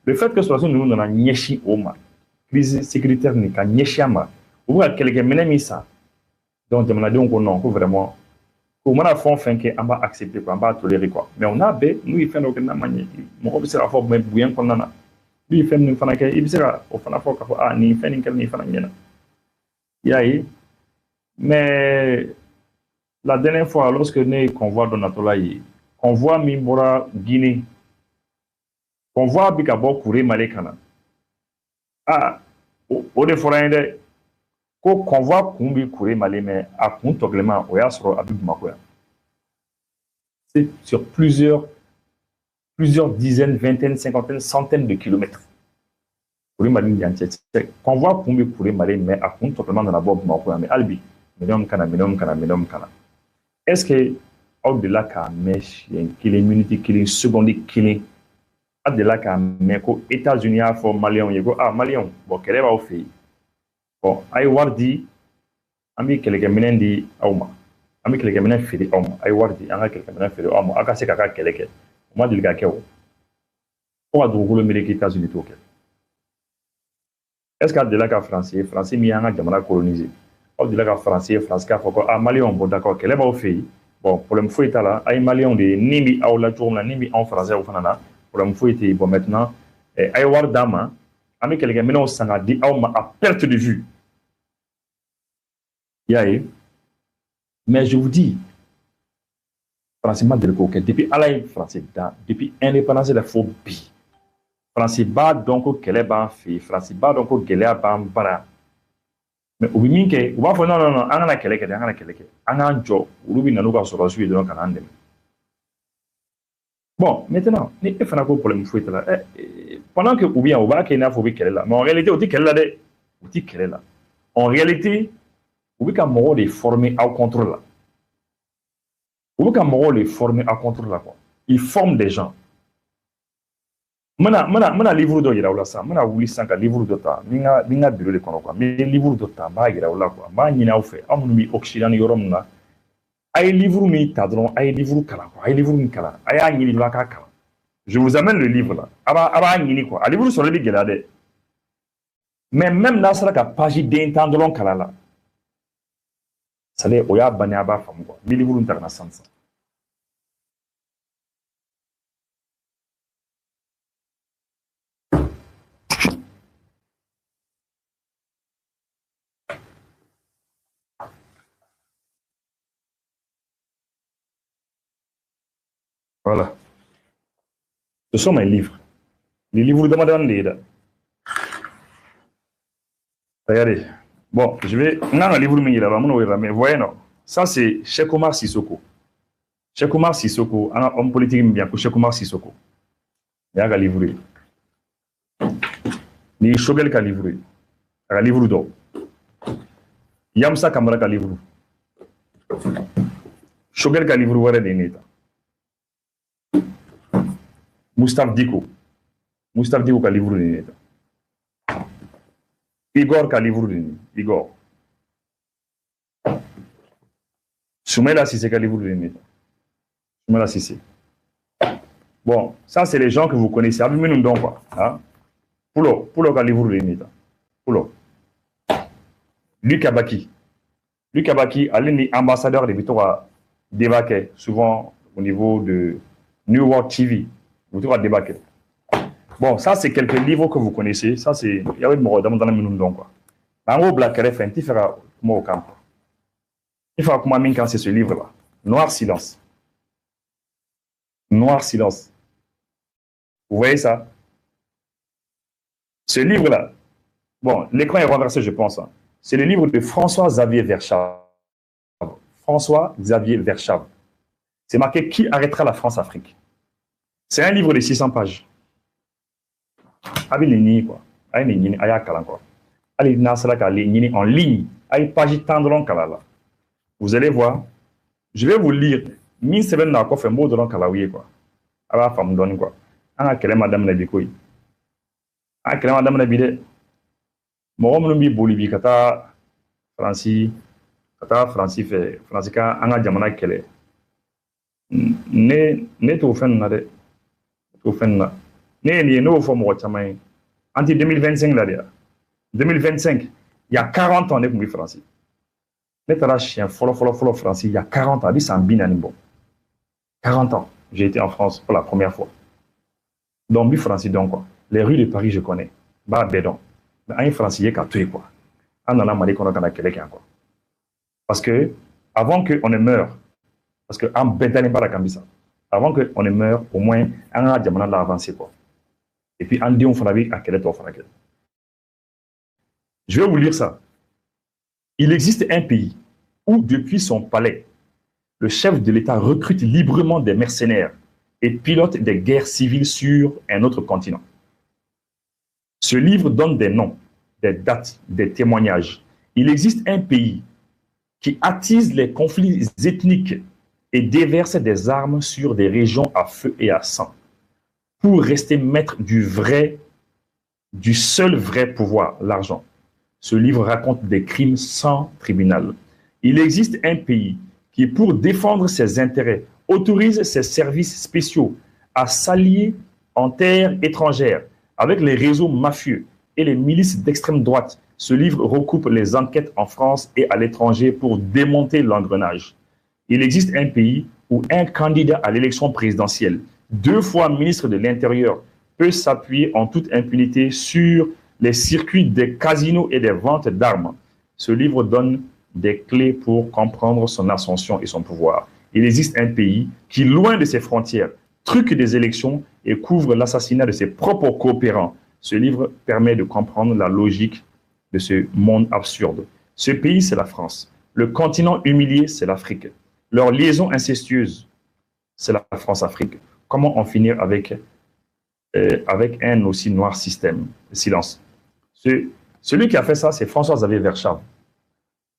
Le fait que sɔrɔdasi ninnu nana ɲɛsin o ma crise sécuritaire nin ka ɲɛsin a ma u bɛ ka kɛlɛkɛminɛ min san donc jamanadenw ko non ko vraiment ko mana fɛn o fɛn kɛ an b'a accepter quoi an b'a tolérer quoi mais o n'a bɛɛ n'u ye fɛn dɔ kɛ n'a ma ɲɛ mɔgɔ bɛ se k'a fɔ bonya kɔnɔna na n'u ye fɛn min fana kɛ i bɛ se ka o fana fɔ k'a fɔ ah nin fɛn nin kɛra nin fana ɲɛna i y'a ye mais la dernière fois lorsque ne ye convoi dɔ natɔla ye convoi min bɔra Guinée convoi bɛ ka bɔ Kure Male ka na ah o de fɔra an ye dɛ ko convoi kun bɛ Kure Male mais a kun tɔgɛlɛman o y'a sɔrɔ a bɛ Bamakɔ yan c'est sur plusieurs dizaines vingtaines cinquantaines centaines de kilomètres Kure Male ni yan cɛ convoi kun bɛ Kure Male mais a kun tɔgɛlɛman nana bɔ Bamakɔ yan mais hali bi minɛnw kana est-ce que aw delila k'a mɛn siɲɛ kelen minute kelen seconde kelen a delila k'a mɛn ko États-Unis y'a fɔ maliyɛnw ye ko ah maliyɛnw bon kɛlɛ b'aw fɛ yen bon a ye wari di an bɛ kɛlɛkɛminɛn di aw ma an bɛ kɛlɛkɛminɛn feere aw ma a ye wari di an ka kɛlɛkɛminɛn feere aw ma aw ka se k'a ka kɛlɛ kɛ o ma deli ka kɛ o fo ka dugukolo meleke États-Unis t'o kɛ est-ce que a delila ka Faransi min y'an ka jamana coloniser aw delila ka Faransi k'a fɔ ko ah maliyɛnw bon d'accord kɛlɛ b'aw fɛ yen bon problème foyi t'a la a ye maliyɛnw de ye ni bɛ aw la cogo min na ni bɛ anw Faransiw fana na problème foyi tɛ yen bon maintenant a ye wari d'a ma an bɛ kɛlɛkɛminɛnw san ka di aw ma à perte de vue i y'a ye mais je vous dis Faransi ma deli k'o kɛ depuis Ala ye Faransi dan depuis indépendance la fo bi Faransi b'a dɔn ko kɛlɛ b'an fɛ yen Faransi b'a dɔn ko gɛlɛya b'an bara mais u bɛ min kɛ u b'a fɔ non non non an kana kɛlɛ kɛ dɛ an kana kɛlɛ kɛ an k'an jɔ olu bɛ na n'u ka sɔrɔdasiw ye dɔrɔn ka n'an dɛmɛ bon maintenant ni e fana ko problème foyi t'a la pendant que ou bien u b'a kɛ i n'a fɔ u bɛ kɛlɛ la mais en réalité u tɛ kɛlɛ la dɛ u tɛ kɛlɛ la en réalité u bɛ ka mɔgɔw de former aw contre la u bɛ ka mɔgɔw de former aw contre la quoi ils forment des gens n bɛna livre dɔ yira aw la sisan n bɛna wuli sisan ka livre dɔ ta n bɛ n ka bureau de kɔnɔ quoi n bɛ livre dɔ ta n b'a yira aw la quoi n b'a ɲini aw fɛ aw minnu bɛ Occident ni yɔrɔ min na a ye livre min ta dɔrɔn a ye livre kalan quoi a ye livre min kalan a y'a ɲini dɔrɔn a k'a kalan je vous amène le livre là a b'a ɲini quoi a livre sɔrɔli bɛ gɛlɛya dɛ mais même n'a sera ka page den tan dɔrɔn kalan la c'est à dire o y'a bannen a b'a faamu quoi n bɛ livre min ta ka na sisan. Voilà. Ce sont mes livres. Les livres de Madame Leda. Regardez. Bon, je vais. On a un livre mais voyez, non. Ça, c'est Cheikh Omar Sissoko. Cheikh Omar Sissoko, un homme politique bien que Cheikh Omar Sissoko. Il y a un livre. Ni Shogel ka livre. Un livre d'eau. Yamsa Kamara ka livre. Shogel ka livre, voilà des neta. Moustapha Diko ka livre ni neta. Igor ka livre ni Igor. Soumaïla Sissé ka livre ni neta. Soumaïla Sissé. Bon, ça c'est les gens que vous connaissez. Abimé nous donc quoi. Hein? Poulo ka livre ni neta. Poulo. Luc Abaki, elle est ambassadeur de Victoire débarquer souvent au niveau de New World TV. Victoire débarquer. Bon, ça c'est quelques livres que vous connaissez. Ça c'est il y a eu dans la minute donc quoi. En gros, Black RF, il fera comment au camp. Il fera comment quand c'est ce livre là. Noir silence. Noir silence. Vous voyez ça? Ce livre là. Bon, l'écran est renversé, je pense. Hein. C'est le livre de François-Xavier Verschave. François-Xavier Verschave. C'est marqué « Qui arrêtera la France-Afrique » C'est un livre de 600 pages. Allez, quoi. Allez, en ligne. Page tendron kalala. Vous allez voir. Je vais vous lire. Min seben na ko fe mo doron kalawiye quoi. Aba fam don quoi. An akele madame na bikoy. Akele madame na bide. Mo mo bi bolibi kata Franci fait Franci ka an ga jamana kele. Ne to fen na de. To fen na. Entre 2025, là, 2025, il y a 40 ans, on est pour français. Mais chien, follow français, il y a 40 ans, c'est un binanimbo. 40 ans, j'ai été en France pour la première fois. Donc, français, donc quoi. Les rues de Paris, je connais. Bah, bédon. Mais un français, il y a qu'à tuer, quoi. En allant mal, qu'on a quelqu'un, quoi. Parce que, avant qu'on ne meure, parce que, en bédane, pas la cambisa, avant qu'on ne meure, au moins, on a diamant là avancé, quoi. Et puis, en dit, on fait à quel est Je vais vous lire ça. Il existe un pays où, depuis son palais, le chef de l'État recrute librement des mercenaires et pilote des guerres civiles sur un autre continent. Ce livre donne des noms, des dates, des témoignages. Il existe un pays qui attise les conflits ethniques et déverse des armes sur des régions à feu et à sang pour rester maître du seul vrai pouvoir, l'argent. Ce livre raconte des crimes sans tribunal. Il existe un pays qui, pour défendre ses intérêts, autorise ses services spéciaux à s'allier en terre étrangère avec les réseaux mafieux et les milices d'extrême droite. Ce livre recoupe les enquêtes en France et à l'étranger pour démonter l'engrenage. Il existe un pays où un candidat à l'élection présidentielle, 2 fois ministre de l'Intérieur, peut s'appuyer en toute impunité sur les circuits des casinos et des ventes d'armes. Ce livre donne des clés pour comprendre son ascension et son pouvoir. Il existe un pays qui, loin de ses frontières, truque des élections et couvre l'assassinat de ses propres coopérants. Ce livre permet de comprendre la logique de ce monde absurde. Ce pays, c'est la France. Le continent humilié, c'est l'Afrique. Leur liaison incestueuse, c'est la France-Afrique. Comment en finir avec un aussi noir système? Silence. Celui qui a fait ça, c'est François-Xavier Verschave.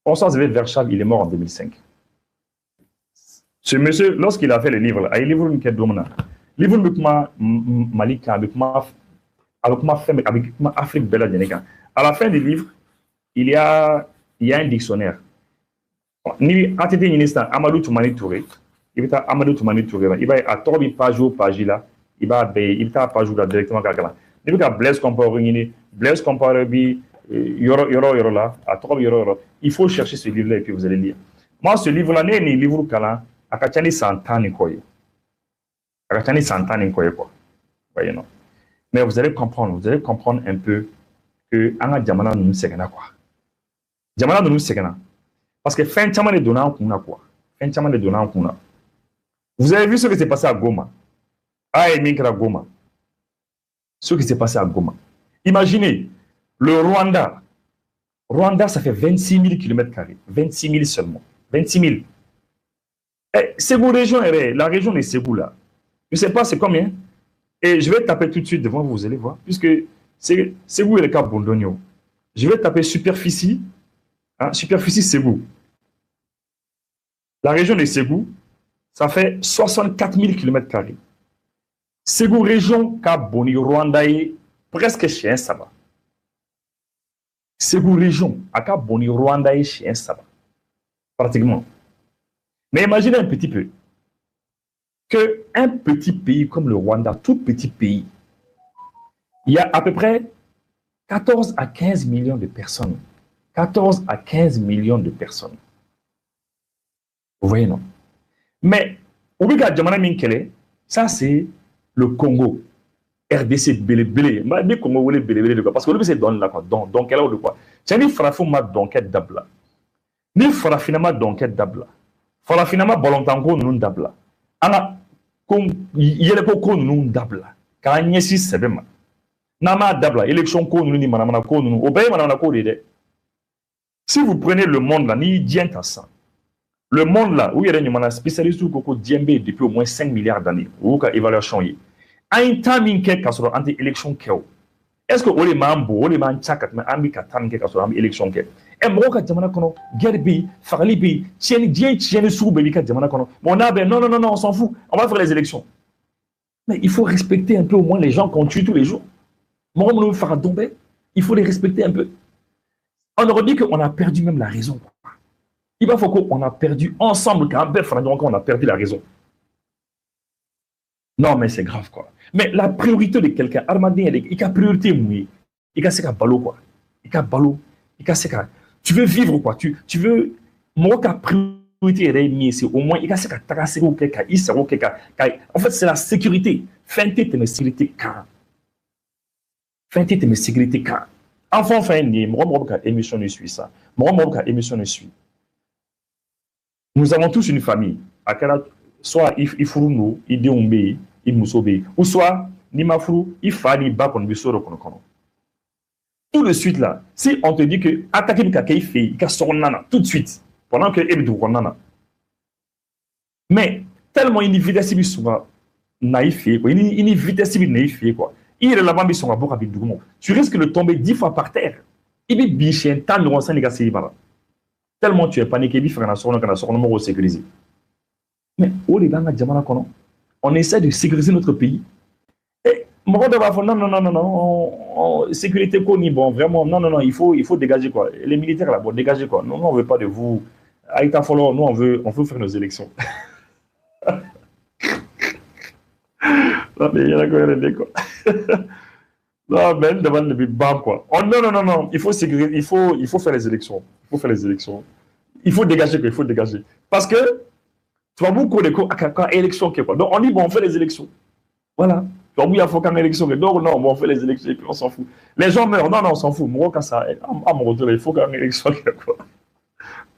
François-Xavier Verschave, il est mort en 2005. Ce monsieur, lorsqu'il a fait le livre, il livre une quête d'homme. Livre Malika, avec Afrique Bella. À la fin du livre, il y a un dictionnaire. Ni atité ministre Amadou Toumani Touré, il va Amadou Toumani Touré, il va à torbi page au page là, il va page là directement kakala. Ni va Blaise Compaoré, Blaise Compaoré bi yoro là, à torbi yoro. Il faut chercher ce livre là et puis vous allez lire. Moi ce livre là n'est ni livre kala, akachani santani koye. Akachani santani koye quoi. Voyez non. Mais vous allez comprendre un peu que anga jamana nous segana quoi. Jamana nous segana. Parce que fin de est donné en kuna quoi. Fin de est donné en kuna. Vous avez vu ce qui s'est passé à Goma. Ah, et Minkra Goma. Ce qui s'est passé à Goma. Imaginez, le Rwanda. Rwanda, ça fait 26 000 km². 26 000 seulement. 26 000. Et Ségou région, la région de Ségou là. Je ne sais pas c'est combien. Et je vais taper tout de suite devant vous, vous allez voir. Puisque Ségou est le cas Bondonio. Je vais taper superficie. Hein, superficie Ségou. La région de Ségou, ça fait 64 000 km². Ségou région, Kaboni, Rwanda, presque chien ça va. Ségou région, à Kaboni, Rwanda, chien ça va. Pratiquement. Mais imaginez un petit peu qu'un petit pays comme le Rwanda, tout petit pays, il y a à peu près 14 à 15 millions de personnes. 14 à 15 millions de personnes. Vous voyez, non? Mais, Oubiga Djamana Minkele, ça c'est le Congo. RDC Bélé. Mais Congo, vous Bélé, parce que c'est dans là, quoi. Donc, elle a de quoi? C'est une frafuma d'enquête d'abla. Ni frafinalement d'enquête d'abla. Frafinalement bolontango non d'abla. Ana, il y a le coco non d'abla. Car il y a 6 sebema. Nama d'abla, élection ko non ni manamana ko non. Obey manamana ko de. Si vous prenez le monde là, ni dient à ça. Le monde là, où il y a des spécialistes qui ont depuis au moins 5 milliards d'années, où il y a évaluation. À un temps, il y a une élection. Est-ce que les membres, les membres, élection? Et moi, quand je Gerbi, Farlibi, Tien Soubeli, non, on s'en fout, on va faire les élections. Mais il faut respecter un peu au moins les gens qu'on tue tous les jours. Moi, il faut les respecter un peu. On aurait dit qu'on a perdu même la raison. Il va falloir qu'on a perdu ensemble, donc on a perdu la raison. Non, mais c'est grave, quoi. Mais la priorité de quelqu'un, Armadin, il a priorité, oui. Il a ce ballot, quoi. Il a ballot. Il a ce tu veux vivre, quoi. Tu veux. Moi, la priorité, c'est au moins, il a ce qu'il ou quelque il sait quelque en fait, c'est la sécurité. Fin de tes sécurité, quand. Fin de tes sécurité, quand. Enfant, fin de moi, émission ne suit ça. Moi, émission ne suit. Nous avons tous une famille. Soit il faut nous, il dit on il musobe, ou soit ni ma frou, il fallait bas qu'on lui sort tout de suite là, si on te dit que attaquer le caca, il fait, il casse son nana tout de suite, pendant que il doit nana. Mais tellement une vitesse qui soit naïf, quoi, une vitesse qui naïf, quoi. Il est là-bas, mais son rapport avec du monde. Tu risques de tomber 10 fois par terre. Il est bichien, tant de renseignements, les gars, c'est tellement tu es paniqué, il faut qu'on a son numéro sécurisé. Mais on essaie de sécuriser notre pays. Et non, sécurité bon, vraiment, non, il faut dégager quoi. Les militaires là, bon, dégager quoi. Non, on ne veut pas de vous. Aïta Follow, nous, on veut faire nos élections. Non, mais il y en a quoi. Non, mais devant le bam quoi. Oh, non, il faut sécuriser, il faut faire les élections. Il faut dégager quoi, il faut dégager. Parce que tu vas beaucoup de quand élection quoi. Donc on dit bon on fait les élections. Voilà. Donc il faut qu'une élection. Donc non, bon, on fait les élections et puis on s'en fout. Les gens meurent. Non, on s'en fout. Moi quand ça à mon retour, il faut qu'une élection quoi.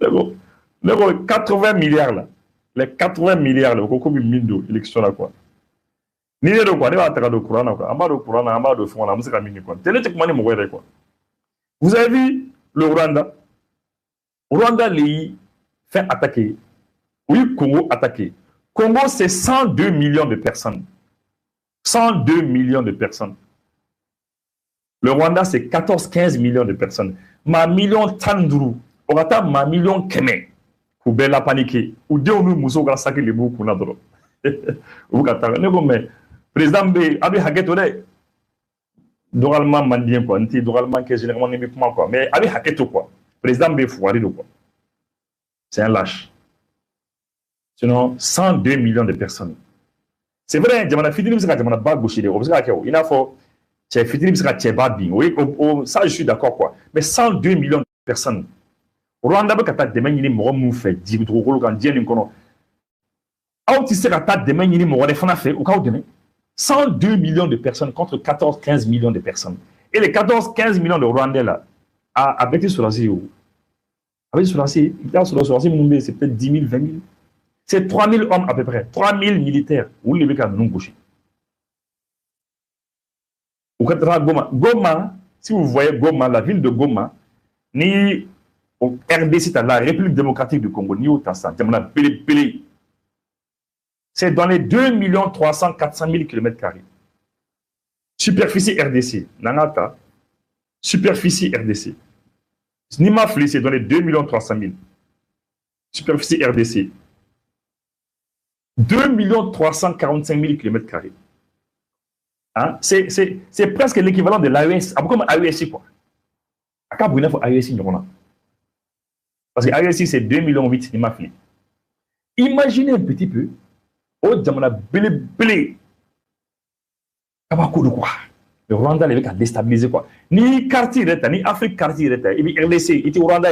D'accord. Donc 80 milliards là. Les 80 milliards là, beaucoup de mine élection là quoi. Ni de quoi, ne va attaquer le Coran quoi. En bas de Coran, en bas de fond là, c'est la mine quoi. Télétiquement ni mourir quoi. Vous avez vu le Rwanda? Rwanda les fait attaquer. Oui, Congo attaqué. Congo, c'est 102 millions de personnes. 102 millions de personnes. Le Rwanda, c'est 14-15 millions de personnes. Ma million Tandru, Orata, ma million Keme, Koubela paniqué. Ou de nous, Mousso, Gassaki, les bouts, Kounadro. Ou Katara. Mais, président B, Abi Haketore, Doralement Mandien, quoi. Doralement, qui est généralement nimiquement, quoi. Mais Abi Haketo, quoi. Président B, Fouari, quoi. C'est un lâche. Sinon 102 millions de personnes. C'est vrai, jamana fitini bisa jamana ba gauche de obsika ke il a faut c'est fitini bisa che ba bin. Oui, ça je suis d'accord quoi. Mais 102 millions de personnes. Rwanda ba kata demain ni mo mu fait di ko ko kan di ni kono. Aw ti se kata demain ni mo de fana fait au cas demain. 102 millions de personnes contre 14-15 millions de personnes. Et les 14-15 millions de Rwandais là avec sur la CIO. Avec sur la CIO, c'est peut-être 10 000, 20 000. C'est 3 000 hommes à peu près, 3 000 militaires. Où les mecs non gauchis. Goma, si vous voyez Goma, la ville de Goma, ni au RDC, la République démocratique du Congo, ni au Tassa, c'est dans les 2 300 000 km². Superficie RDC, Nanata, superficie RDC. Nimafli, c'est dans les 2 300 000. Superficie RDC. 2 345 000 km². Hein? C'est presque l'équivalent de l'AES. Comme AES, quoi. À quoi il faut AES, parce que AES, c'est 2,8 millions de mafli. Imaginez un petit peu, au Djamana Bélé. De quoi? Le Rwanda, il a déstabilisé quoi. Ni quartier, ni Afrique quartier, et puis RDC, et puis Rwanda,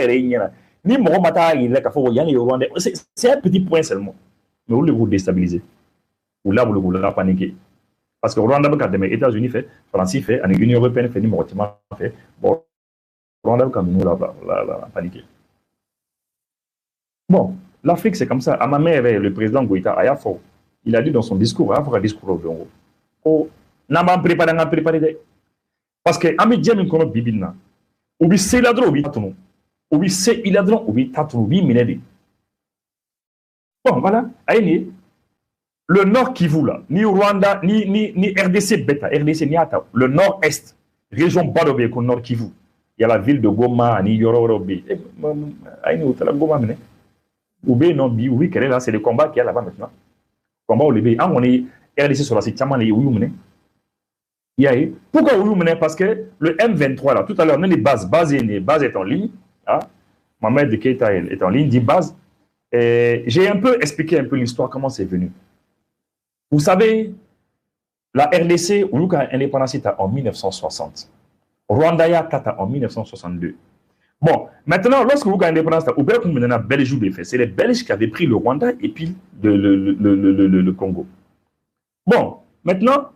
ni Mohamata, il a fait Rwanda. C'est un petit point seulement. Mais où le déstabiliser? Ou là, vous le paniquer? Parce que Rwanda, les États-Unis fait, France fait, l'Union européenne fait, Mauritanie fait. Bon, Rwanda, comme nous, la paniquer. Bon, l'Afrique, c'est comme ça. À ma mère, le président Goïta Ayafo, il a dit dans son discours, Ayafo a discours au bureau. Oh, n'a pas préparé. Parce que, Ami Djem, il connaît Bibina. Ou bien c'est là-dedans, ou bien tatonou. Ou bien c'est là-dedans, ou bien tatonou, ou bien minéré. Bon, voilà. Aïe, le Nord Kivu, là, ni Rwanda, ni RDC Beta, RDC Niata, le Nord-Est, région Badobé, Nord Kivu. Il y a la ville de Goma, ni Yororobe. Aïe, où la Goma, mais Oubé, non, oui, quel est là, c'est le combat qu'il y a là-bas maintenant. Combat au Libé. Ah, on est RDC sur la site, il y a pourquoi Ouyoumene? Parce que le M23, là, tout à l'heure, on a les bases. Base est en ligne. Hein? Mohamed de Keita est en ligne, dit base. J'ai un peu expliqué l'histoire, comment c'est venu. Vous savez, La RDC, ou l'indépendance en 1960. Rwanda en 1962. Bon, maintenant, lorsque vous avez l'indépendance, c'est les Belges qui avaient pris le Rwanda et puis le Congo. Bon, maintenant,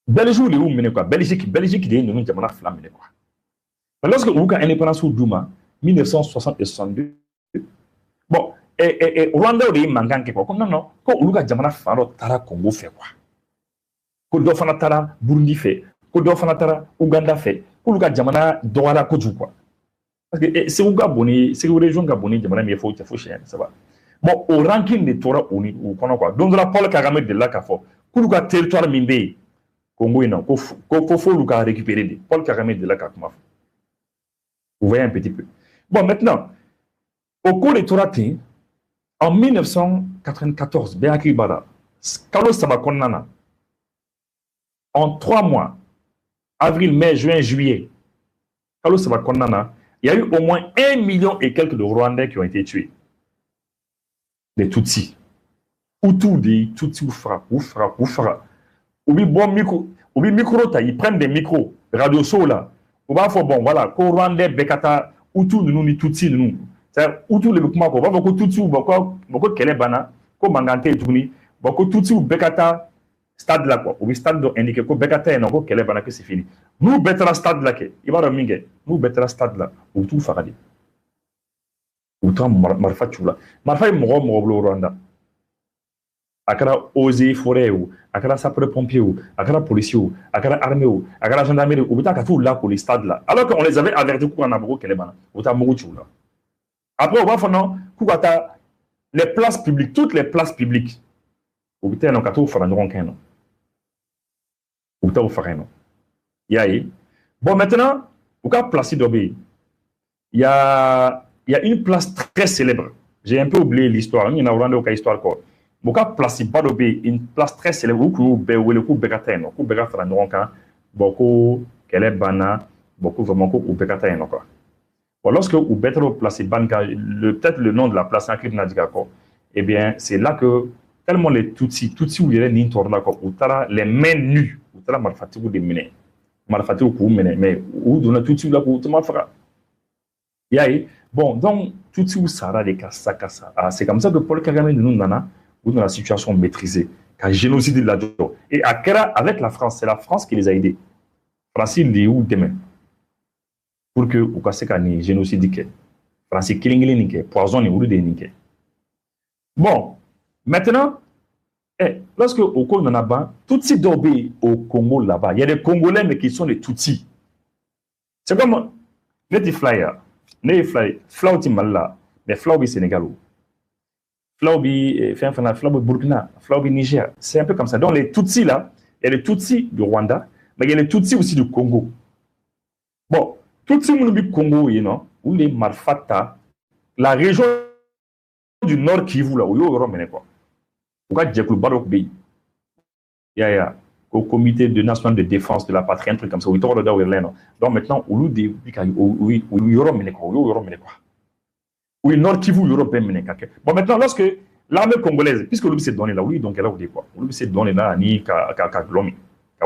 Belgique, où mené quoi? Belgique, est une jamana flamme quoi. Lorsque vous avez l'indépendance au Douma, 1960 et 62, bon, et Rwanda, il y a un manquant quoi. Comme non, quand vous avez jamana flamme, Tara Congo fait quoi? Quand vous avez Tara Burundi fait, quand vous avez Tara Ouganda fait, quand vous avez jamana Douala Kodjou quoi. Parce que c'est où Gaboni, c'est où région Gaboni, jamana mais faut cher, ça va. Bon, au ranking de Torah ou quoi. Donc la Paul Kagame de là qu'a fait, quand vous avez territoire Mimbe. Congo, non, il faut récupérer. Paul Kagame de la Kakma. Vous voyez un petit peu. Bon, maintenant, au cours des Torati, en 1994, Béaki Bada, Carlos Sabakonana, en 3 mois, avril, mai, juin, juillet, Carlos Sabakonana, il y a eu au moins 1 million et quelques de Rwandais qui ont été tués. Des Tutsis. Hutu, des Tutsis, Oufra. Oubi bon micro, oubi micro ils prennent des micros, radio show là. On va faire bon voilà, ko Rwandais bekata Hutu nous ni Tutsi nous. C'est Hutu le kuma ko ba ko Tutsi ou bako kele bana, ko mangante tuni, bako Tutsi ou bekata stade là quoi. Oubi stade do indiqué ko bekata non ko kele bana que c'est fini. Nous bettra stade là ke, ibara minge. Nous bettra stade là, ou tout faradi. Ou tant marfa chula. Marfa mo blo Rwanda. Akara osé forêt ou akara sapeur pompier ou akara policier ou akara armée ou akara gendarmerie ou bita tout là pour les stades là alors qu'on les avait avertis qu'on a beaucoup kelebana ou ta beaucoup là après on va faire non kouata les places publiques toutes les places publiques ou bita non katou fera non qu'un ou bita ou fera non yaï bon maintenant au cas placé d'obé il y a une place très célèbre j'ai un peu oublié l'histoire il y a une histoire quoi. Boka place Badobe, une place très célèbre où le coup Bekateno, coup Bekatana Nronka, beaucoup Kelebana, beaucoup vraiment coup Bekateno quoi. Bon, lorsque vous mettez place Banka, peut-être le nom de la place en Nadjako, eh bien c'est là que tellement les Tutsi où il y a une torna quoi, où t'as les mains nues, où t'as Marfatiou de mener, Marfatiou pour mener, mais où donne Tutsi là pour te mafra. Yaï, bon donc Tutsi où Sara de Kassa. C'est comme ça que Paul Kagame nous nana. Ou dans la situation maîtrisée, qu'un génocide de la Djo. Et à Kera, avec la France, c'est la France qui les a aidés. France, il dit où demain pour que au cas où génocide, France, killing, poison, ou de bon, maintenant, lorsque au Congo, on a Tutsi d'Obé au Congo là-bas, il y a des Congolais, mais qui sont des Tutsis. C'est comme les flyers, les flyers, Flauti Malla, mais Flauti Sénégal. Flaubi Burkina, Flaubi Niger, c'est un peu comme ça. Donc les Tutsis là, il y a les Tutsis du Rwanda, mais il y a les Tutsis aussi du Congo. Bon, Tutsis du Congo, où les Marfata, la région du Nord Kivu là, où il y a Europe, quoi. Pourquoi Djekou Barok Bey? Il y a au comité de national de défense de la patrie, un truc comme ça, où il y a donc maintenant, où il y a Europe, quoi. Oui, Nord Kivu, Europe, bon, maintenant, lorsque l'armée congolaise, puisque l'Ubi s'est donné là, oui, donc elle a dit quoi? L'Ubi s'est donné là, ni Glomi,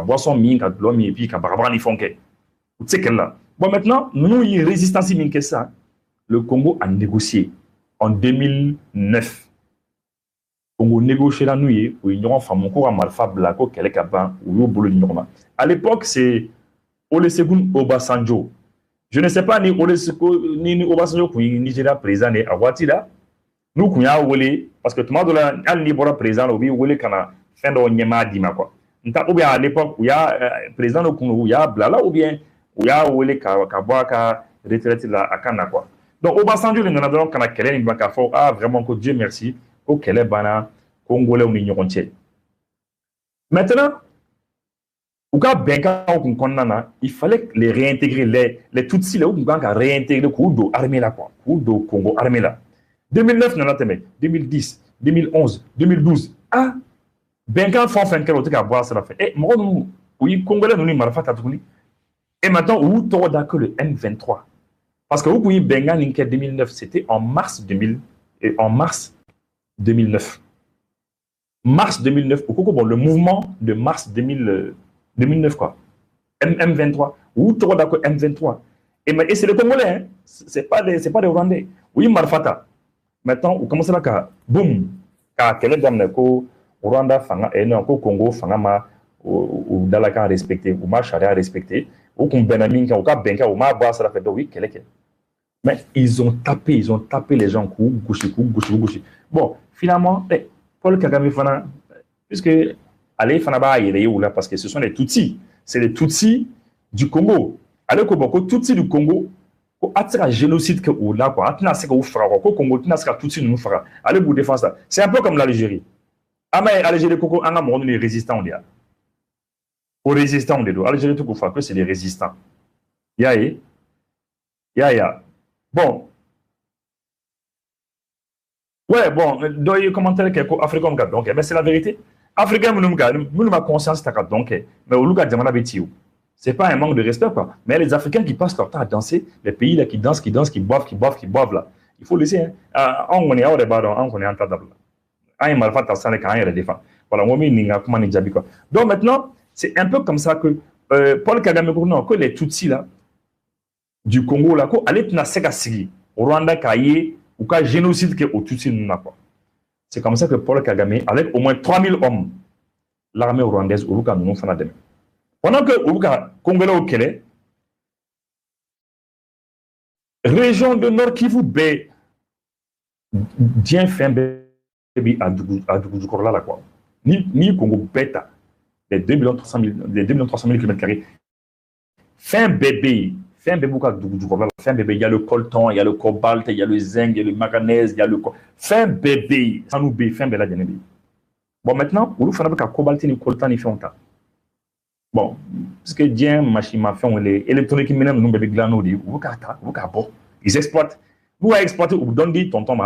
boisson mi, Glomi, et puis Barabara, ni Fonke. Tu sais qu'elle là. Bon, maintenant, nous, il y a une résistance que ça. Le Congo a négocié en 2009. Le Congo négocié la nuit, où il y a un fameux cours à Malfa Blako, qu'elle est capable, ou au boulot du Norma. À l'époque, c'est Olusegun Obasanjo. Je ne sais pas ni Obasanjo qui Nigeria président à Ouattara. Nous qui a volé parce que tout le monde a un libre président ou volé kana fin de Onyema Dima quoi. Ou bien à l'époque où il y a président au Congo où il y a Blala ou bien où il y a volé ka retraité là à Kana quoi. Donc Obasanjo le nana donc kana kele ni ka fo vraiment que Dieu merci au kele bana congolais ou ni entier. Maintenant il fallait les réintégrer, les Tutsis, là, où on a réintégré le Koudo armée là, quoi. Koudo Congo armée là. 2009, 2010, 2011, 2012. Ah, Benkan font fin quel autre voir ça la fait. Eh, moi, oui, Congolais, nous, Marfa Tatouni. Et maintenant, où t'as d'accord le M23? Parce que oui, Bengan 2009, c'était en mars 2009. mars 2009, au Congo, bon, le mouvement de mars 2009, quoi. M23. Ou trop d'accord, M23. Et c'est les Congolais, hein. C'est pas des Rwandais. Oui, Marfata. Maintenant, on commence là, boum, quel est le Rwanda, Fanga, et non, Congo, Fanga, ou Dalaka respecté, ou ma charia respecté, ou qu'on Benamin, ou qu'on Benka, ou ma boisse, ça fait oui, quel est. Mais ils ont tapé les gens, gauche. Bon, finalement, Paul Kagame Fana, puisque allez, Fanaba, il est où là, parce que ce sont les Tutsis. C'est les Tutsis du Congo. Allez, Koboko, Tutsis du Congo, un génocide que ou là, quoi. Congo, Tutsis nous fera. Allez, vous défendre ça. C'est un peu comme l'Algérie. Ah, mais l'Algérie, Coco, on a mon les résistants, on dit. Aux résistants, on dit. L'Algérie, tout que c'est des résistants. Ya. Bon. Ouais, bon, dans les commentaires que Africain donc, mais c'est la vérité. Africain, nous ma conscience donc, mais au Louga Diamana Betio. C'est pas un manque de respect, quoi. Mais les Africains qui passent leur temps à danser, les pays là qui dansent, qui boivent là. Il faut laisser, hein. On est en débat, on est en table. On est mal fait à ça, quand il défend. Voilà, on est comment on dit quoi. Donc maintenant, c'est un peu comme ça que Paul Kagame, que les Tutsis là, du Congo là, ko allait na seka sigi, Rwanda kaye, ou ka génocide que au Tutsi n'a pas. C'est comme ça que Paul Kagame, avec au moins 3000 hommes, l'armée rwandaise, Uruka nous fana demain. Pendant que Uruka Congolais au Kélé, région de Nord Kivu, bien fin bébé à Dougoujoukorola là quoi. Ni Congo bêta, les 2 300 000 km², fin bébé, il y a le coltan, il y a le cobalt, il y a le zinc, il y a le manganèse, il y a le fin bébé, ça nous bé, fin bébé. Bon, maintenant, on fait un cobalt et le coltan, il fait un tas. Bon, parce que Dien, machine, ma fait, électronique, nous bébé glano, ils exploitent. Vous exploitez, vous donnez tonton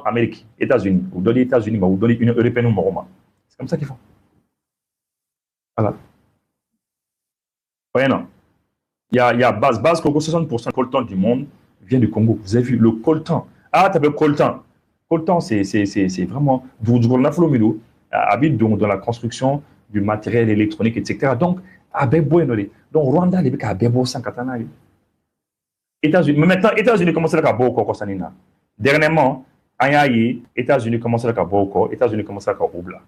Amérique, États-Unis, vous donnez États-Unis, vous donnez Union européenne ou Moroma. C'est comme ça qu'ils font. Voilà. Ouais, non. Il y a base Congo, 60% du coltan du monde vient du Congo. Vous avez vu le coltan. Ah, tu as le coltan. Coltan, c'est vraiment du habite dans la construction du matériel électronique, etc. Donc, donc Rwanda, il y a des sans katana. États-Unis, mais maintenant, États-Unis commencent à beaucoup sanina. Dernièrement, États-Unis commencent à beaucoup, États-Unis commencent à oubla.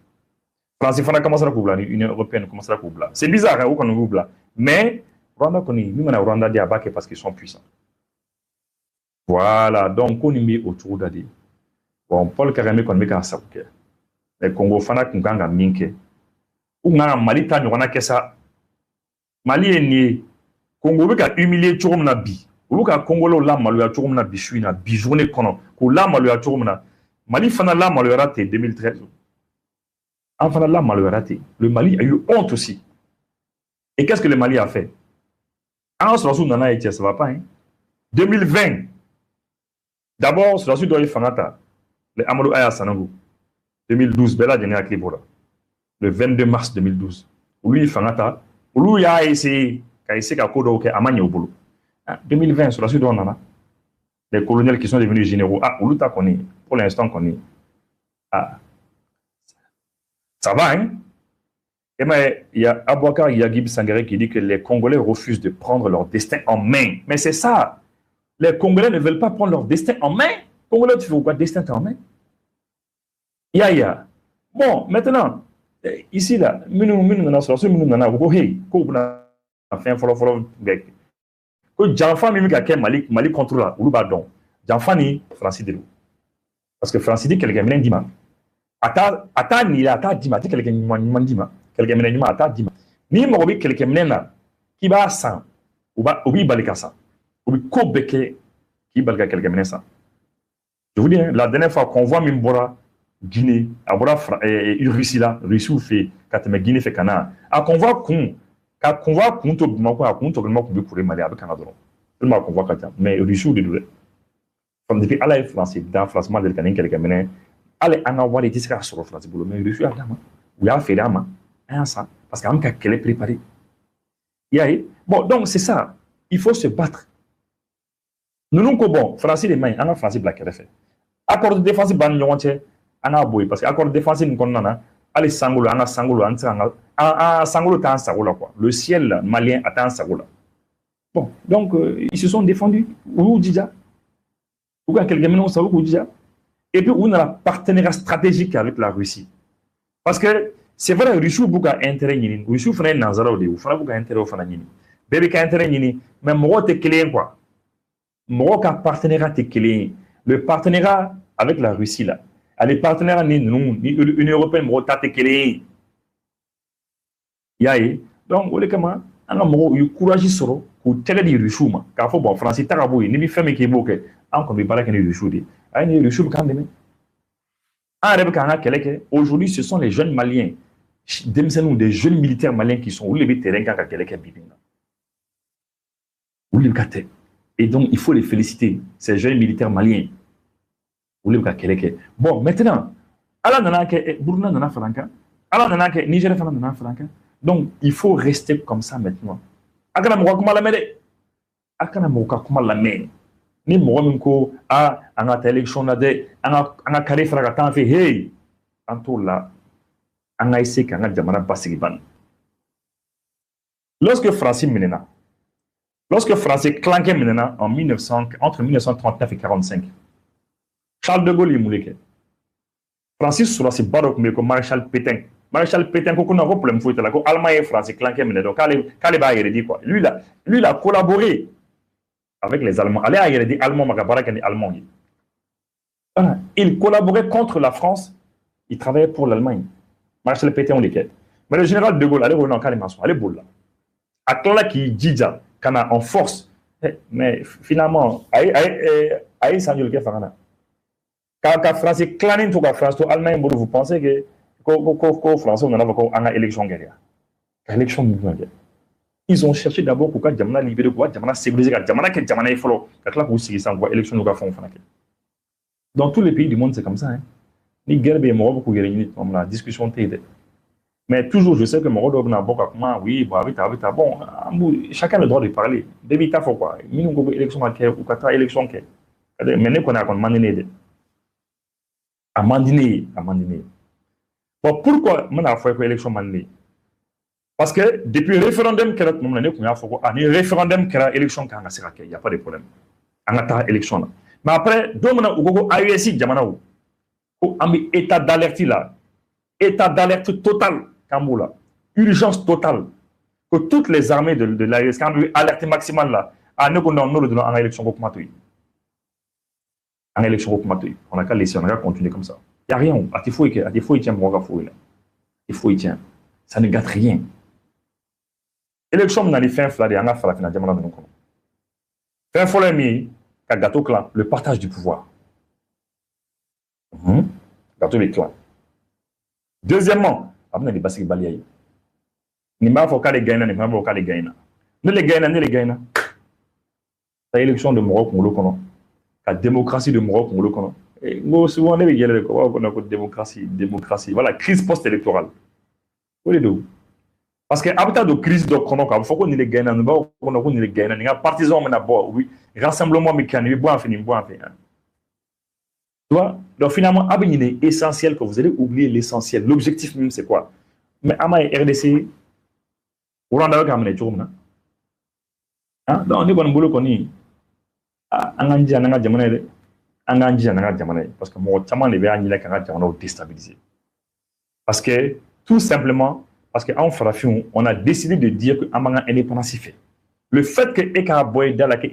France, il faut commencer à oubla, l'Union européenne commence à oubla. C'est bizarre, hein, qu'on oubla. Mais Rwanda connaît, nous on a Rwanda diabaké parce qu'ils sont puissants. Voilà, donc on y met autour d'Adi. Bon, Paul Kagame qu'on met qu'à ça. Les Congo fana qu'on gagne minke. Ou n'a Mali ta n'yona que ça. Mali est né. Congo veut qu'à humilier tout le monde bi. Ou qu'à Congo là Mali a tout le monde bi suina bi journée kono. Ko là Mali a tout le monde. Mali fana là Mali a raté 2013. Enfin là Mali a raté. Le Mali a eu honte aussi. Et qu'est-ce que le Mali a fait? En ce moment où ça va pas, hein? 2020. D'abord, sur la suite de Fanata, le Amadou Aya Sanangou. 2012, Bella Djenia Klibora. Le 22 mars 2012. Lui, Fanata, lui a essayé, qu'à Kodo, qu'à Amani au boulot. 2020, sur la suite de Nana, les coloniels qui sont devenus généraux. Ah, Uluta connaît, pour l'instant connaît. Ah, ça va, hein? Et mais il y a Abouakar Yagib Sangaré qui dit que les Congolais refusent de prendre leur destin en main. Mais c'est ça. Les Congolais ne veulent pas prendre leur destin en main. Congolais, tu fais quoi? Destin en main? Ya. Bon, maintenant, ici, là, Mali contre là, Janfani, Francis Delou. Parce que Francis dit quelqu'un m'a dit, ata ni la ata dima ti quelqu'un m'a dit, quelqu'un m'a dit, ata dima. Ni mo bi quelqu'un m'a qui va sans, ou bi balikasa, ou bi kobeke qui balga quelqu'un m'a sans. Je vous dis, hein, la dernière fois qu'on voit Mimbora, Guinée, à Bora, Russie là, Russie ou fait, quand me Guinée fait Cana, à qu'on voit qu'on to Bamako, à qu'on to Bamako pour courir Mali avec Canada. Tellement qu'on voit quand mais Russie ou des douleurs. Comme depuis à la France, dans France, mal de Canin, quelqu'un m'a allez en avoir des disques sur le France, mais Russie à Dama, ou à fait Dama, un ça, parce qu'en cas qu'elle est préparée. Bon, donc c'est ça, il faut se battre. Nous nous bon, Francis les mains, en France, black fait. Accord de défense ban nyonche ana boy parce que accord de défense ni konna allez sangolo anga sangolo anga sangolo tan sagola quoi. Le ciel malien atteint sagola. Bon, donc ils se sont défendus. Ou déjà. Ou quelqu'un maintenant ça ou déjà. Et puis on a un partenariat stratégique avec la Russie. Parce que c'est vrai, Russie a intérêt, Russie a Nazara, Russie a intérêt au Fananini. Bébé a intérêt, mais moi, t'es clé, quoi. Moi, a partenariat, t'es clé. Le partenariat avec la Russie, là. Les partenaires, l'Union européenne, moi, t'es clé. Yaye. Donc, on est comment? On a eu courage sur pour télé di Russie, ma. Car faut bon, France, t'as raboué, ni fait mais qui est bouquet. On comme il paraît qu'il y a Russie, dit. Ah, ni Russie, quand même. Aujourd'hui, ce sont les jeunes Maliens, des jeunes militaires maliens qui sont où les terrains quand et donc, il faut les féliciter, ces jeunes militaires maliens. Bon, maintenant, donc, il faut rester comme ça maintenant. Ni mɔgɔ min ko an ka taa élection na dɛ an ka kari fara ka taa fɛ hey an t'o la an ka essayer k'an ka jamana basigi ban. Lorsque France minɛna lorsque France clanquait minɛna en 1900 entre 1939 et 45 Charles de Gaulle ye mun de kɛ France sɔrɔsi ba dɔ tun bɛ yen ko Maréchal Pétain ko non ko problème foyi t'a la ko Allemagne ye France clanqué minɛ donc k'ale b'a yɛrɛ di quoi lui il a collaboré avec les Allemands. Allez à Yérédi, Allemands, Allemands. Voilà. Il collaborait contre la France, il travaillait pour l'Allemagne. Marshal Pétain, on les quête. Mais le général de Gaulle, allez, on allez, boule là. À Clan qui dit, qu'on a en force, mais finalement, aïe, Samuel Kefarana. Quand la France est clanée, tout la France, tout l'Allemagne, vous pensez que Français, on a une élection guerrière. Élection guerrière. Ils ont cherché d'abord pour que Jamana libéré, pour que Jamana sécurisé, que Jamana qui est Jamana est follow, que là pour s'y sans élection nous font. Dans tous les pays du monde c'est comme ça. Hein. Ni guerre bien mort beaucoup guerre comme la discussion t'aide. Mais toujours je sais que mon doit n'a pas comment oui bon chacun a le droit de parler. Depuis ta faut quoi. Minimum élection à quelle ou qu'à élection quelle. Mais ne qu'on a qu'on mandiner. À mandiner. Bon pourquoi mon a fait élection mandiner? Parce que depuis le référendum, le référendum qui a élection, il n'y a pas de problème. On a élection. Mais après, on a AUSI, on a mis état d'alerte là. État d'alerte total, Kamboula. Urgence totale. Que toutes les armées de l'AUSI, quand on a alerte maximale là, on a élection en élection. On a qu'à laisser, on a qu'à continuer comme ça. Il n'y a rien. Il faut y tenir. Il faut y tenir. Ça ne gâte rien. Élection, on a les fins fladés, on a fait la finale. Fin folle mi, gâteau clan, le partage du pouvoir. Gâteau des clans. Deuxièmement, on a des basiques balayaï. Ni ma faut les gagnants, ni ma faut les gagnants. Ne les gagnants. La élection de Maroc, on le connaît. La démocratie de Maroc, on le connaît. Et nous, souvent, on a démocratie. Voilà, crise post-électorale. Où est le parce que après de crise de chrono, il faut qu'on ait les gagnants, on ait les gagnants, les partisans, oui, rassemblement mécanique, bon, fini. Donc finalement, il est essentiel que vous allez oublier l'essentiel. L'objectif même, c'est quoi? Mais à ma RDC, vous rendez compte de ce que donc on est bon boulot qu'on y parce que moi, déstabilisé. Parce que tout simplement, parce qu'en Farafin, on a décidé de dire que Amanga indépendance fait. Le fait que Eka Boy Dalake